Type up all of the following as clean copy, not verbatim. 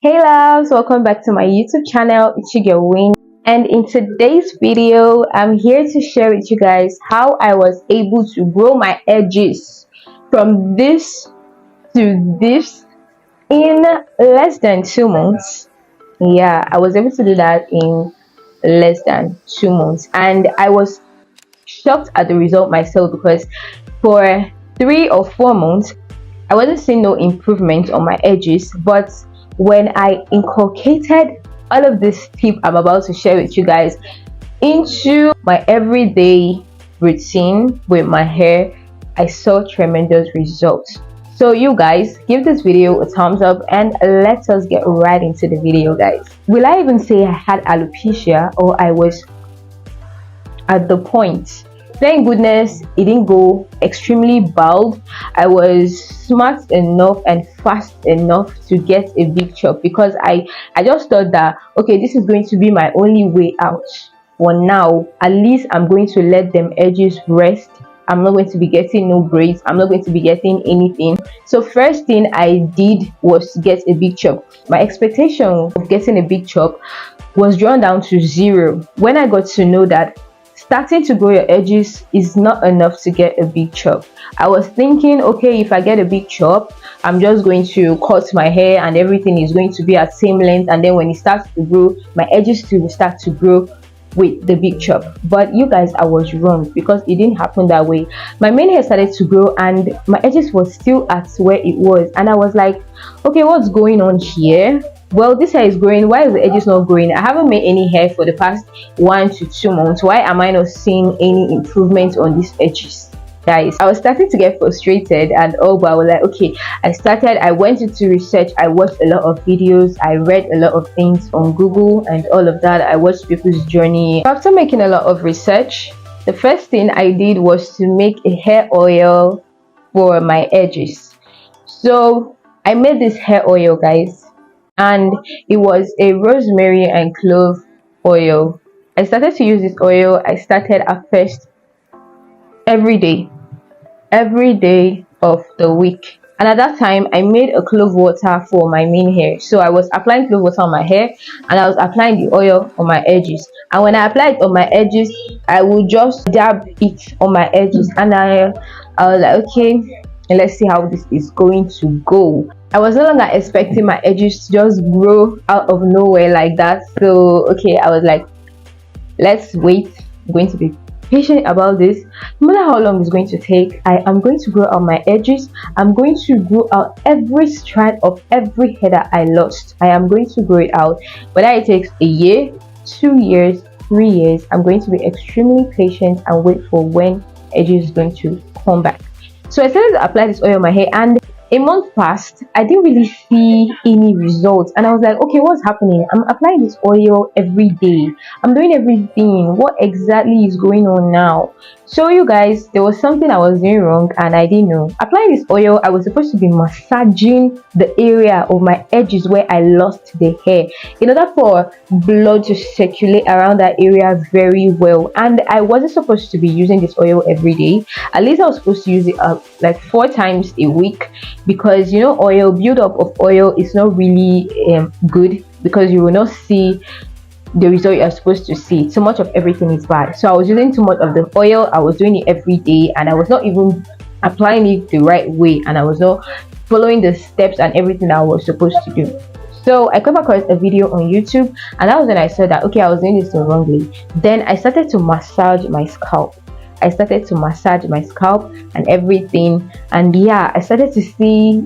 Hey loves, welcome back to my YouTube channel. It's your girl Winnie, and in today's video I'm here to share with you guys how I was able to grow my edges from this to this in less than 2 months. Yeah, I was able to do that in less than 2 months, and I was shocked at the result myself because for 3 or 4 months I wasn't seeing no improvement on my edges. But when I inculcated all of this tip I'm about to share with you guys into my everyday routine with my hair, I saw tremendous results. So you guys, give this video a thumbs up and let us get right into the video, guys. Will I even say I had alopecia, or I was at the point? Thank goodness it didn't go extremely bald. I was smart enough and fast enough to get a big chop, because I just thought that, okay, this is going to be my only way out for now. At least I'm going to let them edges rest. I'm not going to be getting no braids. I'm not going to be getting anything. So first thing I did was to get a big chop. My expectation of getting a big chop was drawn down to zero when I got to know that starting to grow your edges is not enough to get a big chop. I was thinking, okay, if I get a big chop, I'm just going to cut my hair and everything is going to be at same length, and then when it starts to grow, my edges too will start to grow with the big chop. But you guys, I was wrong, because it didn't happen that way. My main hair started to grow and my edges was still at where it was, and I was like, okay, what's going on here? Well, this hair is growing. Why is the edges not growing? I haven't made any hair for the past 1 to 2 months. Why am I not seeing any improvement on these edges? Guys, I was starting to get frustrated and all, but I was like, okay, I went into research. I watched a lot of videos, I read a lot of things on Google and all of that. I watched people's journey. After making a lot of research, the first thing I did was to make a hair oil for my edges. So I made this hair oil, guys, and it was a rosemary and clove oil. I started to use this oil. I started at first every day of the week, and at that time I made a clove water for my main hair. So I was applying clove water on my hair and I was applying the oil on my edges, and when I applied it on my edges, I would just dab it on my edges, and I was like, okay, let's see how this is going to go. I was no longer expecting my edges to just grow out of nowhere like that. So okay, I was like, let's wait. I'm going to be patient about this. No matter how long it's going to take, I am going to grow out my edges. I'm going to grow out every strand of every hair that I lost. I am going to grow it out. Whether it takes a year, 2 years, 3 years, I'm going to be extremely patient and wait for when edges is going to come back. So I started to apply this oil on my hair, and a month passed. I didn't really see any results, and I was like, okay, what's happening? I'm applying this oil every day. I'm doing everything. What exactly is going on now? So you guys, there was something I was doing wrong and I didn't know. Applying this oil, I was supposed to be massaging the area of my edges where I lost the hair, in order for blood to circulate around that area very well. And I wasn't supposed to be using this oil every day. At least I was supposed to use it like 4 times a week, because you know, oil buildup of oil is not really good, because you will not see the result you are supposed to see. Too much of everything is bad. So I was using too much of the oil. I was doing it every day, and I was not even applying it the right way, and I was not following the steps and everything that I was supposed to do. So I came across a video on YouTube, and that was when I saw that, okay, I was doing this the wrong way. Then I started to massage my scalp. And everything, and yeah, I started to see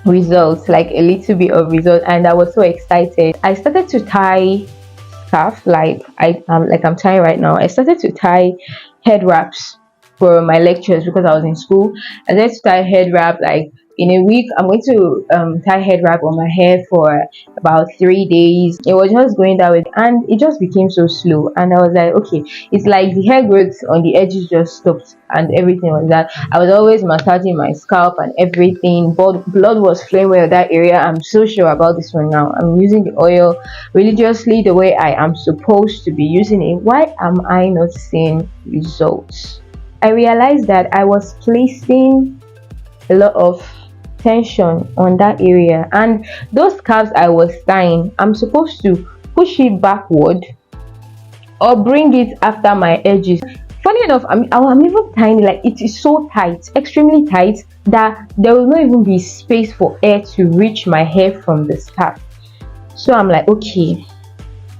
results, like a little bit of result, and I was so excited. I started to tie scarf like I'm tying right now. I started to tie head wraps for my lectures, because I was in school. I started to tie head wrap. Like in a week, I'm going to tie head wrap on my hair for about 3 days. It was just going that way, and it just became so slow. And I was like, okay, it's like the hair growth on the edges just stopped and everything like that. I was always massaging my scalp and everything, but blood was flowing well in that area. I'm so sure about this one now. I'm using the oil religiously the way I am supposed to be using it. Why am I not seeing results? I realized that I was placing a lot of tension on that area, and those scarves I was tying, I'm supposed to push it backward or bring it after my edges. Funny enough, I'm even tiny, like it is so tight, extremely tight, that there will not even be space for air to reach my hair from the scarf. So I'm like, okay,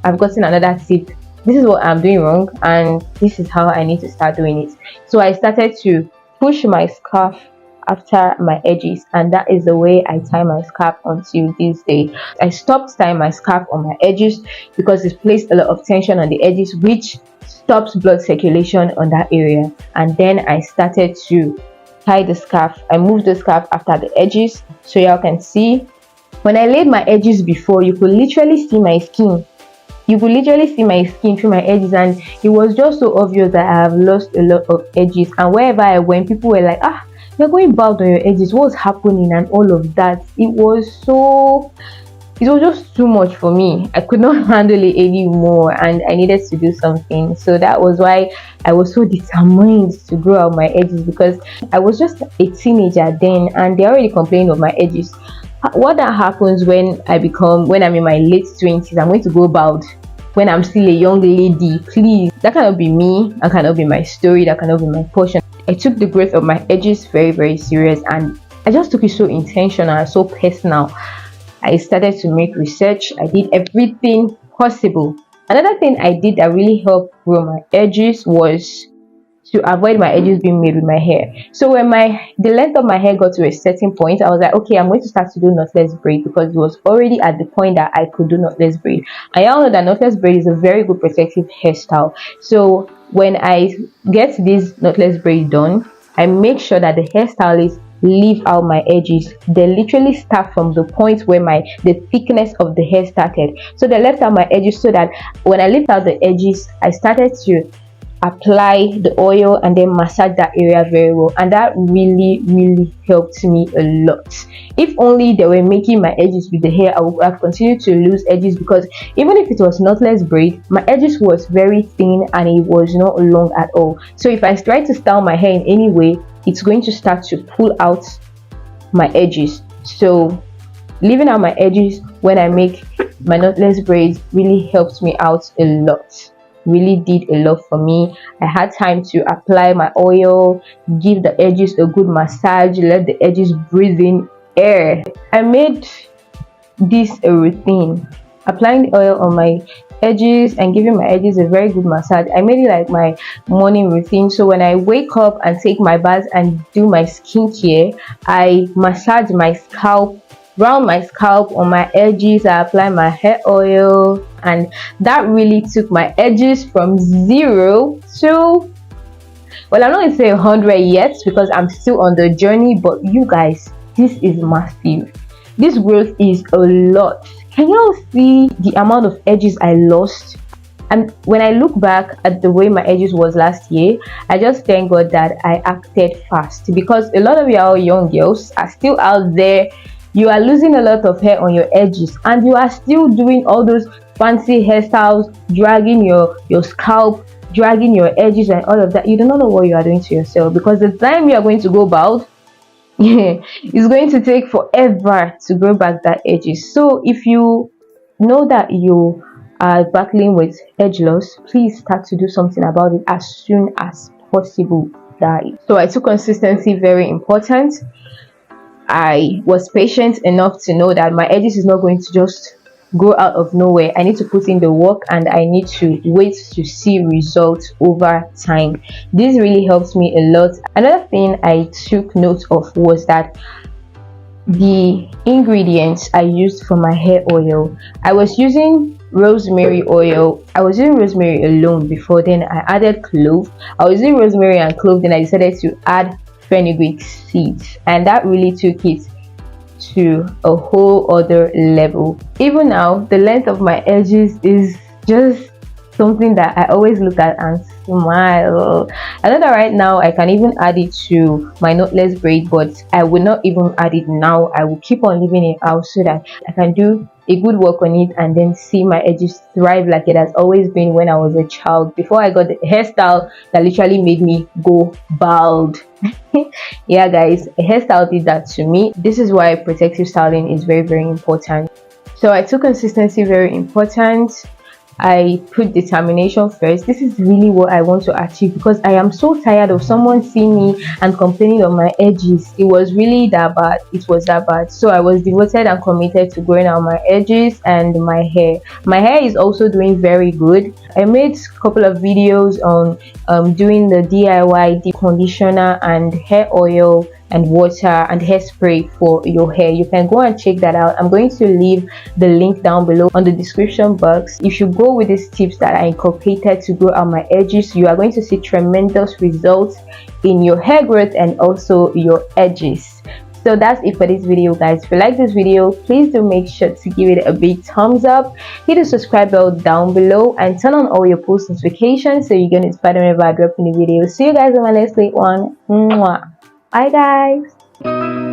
I've gotten another tip. This is what I'm doing wrong, and this is how I need to start doing it. So I started to push my scarf after my edges, and that is the way I tie my scarf until this day. I stopped tying my scarf on my edges because it placed a lot of tension on the edges, which stops blood circulation on that area. And then I started to tie the scarf. I moved the scarf after the edges, so y'all can see. When I laid my edges before, you could literally see my skin. You could literally see my skin through my edges, and it was just so obvious that I have lost a lot of edges. And wherever I went, people were like, ah, you're going bald on your edges, what's happening, and all of that. It was just too much for me. I could not handle it anymore, and I needed to do something. So that was why I was so determined to grow out my edges, because I was just a teenager then, and they're already complaining of my edges. What that happens when I'm in my late 20s, I'm going to go bald when I'm still a young lady. Please, that cannot be me. That cannot be my story. That cannot be my portion. I took the growth of my edges very, very serious, and I just took it so intentional and so personal. I started to make research. I did everything possible. Another thing I did that really helped grow my edges was to avoid my edges being made with my hair. So when the length of my hair got to a certain point, I was like, okay, I'm going to start to do knotless braid, because it was already at the point that I could do knotless braid. I all know that knotless braid is a very good protective hairstyle. So when I get this knotless braid done, I make sure that the hairstylist leave out my edges. They literally start from the point where the thickness of the hair started. So they left out my edges, so that when I left out the edges, I started to apply the oil and then massage that area very well, and that really helped me a lot. If only they were making my edges with the hair, I would have continued to lose edges, because even if it was knotless braid, my edges was very thin and it was not long at all. So if I try to style my hair in any way, it's going to start to pull out my edges. So leaving out my edges when I make my knotless braids really helps me out a lot. Really did a lot for me. I had time to apply my oil, give the edges a good massage, let the edges breathe in air. I made this a routine, applying the oil on my edges and giving my edges a very good massage. I made it like my morning routine. So when I wake up and take my bath and do my skincare, I massage my scalp, round my scalp on my edges. I apply my hair oil, and that really took my edges from 0 to, well, I'm not going to say 100 yet, because I'm still on the journey, but you guys, this is massive. This growth is a lot. Can you all see the amount of edges I lost? And when I look back at the way my edges was last year, I just thank God that I acted fast, because a lot of y'all young girls are still out there. You are losing a lot of hair on your edges, and you are still doing all those fancy hairstyles, dragging your scalp, dragging your edges and all of that. You do not know what you are doing to yourself, because the time you are going to go bald, it's going to take forever to grow back that edges. So if you know that you are battling with edge loss, please start to do something about it as soon as possible, guys. So I took consistency very important. I was patient enough to know that my edges is not going to just grow out of nowhere. I need to put in the work, and I need to wait to see results over time. This really helps me a lot. Another thing I took note of was that the ingredients I used for my hair oil, I was using rosemary oil. I was using rosemary alone before, then I added clove. I was using rosemary and clove, then I decided to add fenugreek seeds, and that really took it to a whole other level. Even now, the length of my edges is just something that I always look at and smile. I know that right now I can even add it to my knotless braid, but I will not even add it now. I will keep on leaving it out so that I can do a good work on it and then see my edges thrive like it has always been when I was a child, before I got the hairstyle that literally made me go bald. Yeah guys, a hairstyle did that to me. This is why protective styling is very, very important. So I took consistency very important. I put determination first. This is really what I want to achieve, because I am so tired of someone seeing me and complaining on my edges. It was really that bad. It was that bad. So I was devoted and committed to growing out my edges and my hair. My hair is also doing very good. I made a couple of videos on doing the DIY deep conditioner and hair oil and water and hairspray for your hair. You can go and check that out. I'm going to leave the link down below on the description box. If you go with these tips that I incorporated to grow out my edges, you are going to see tremendous results in your hair growth and also your edges. So that's it for this video guys. If you like this video, please do make sure to give it a big thumbs up, hit the subscribe bell down below, and turn on all your post notifications so you get notified whenever I drop any video. See you guys in my next one. Mwah. Bye guys.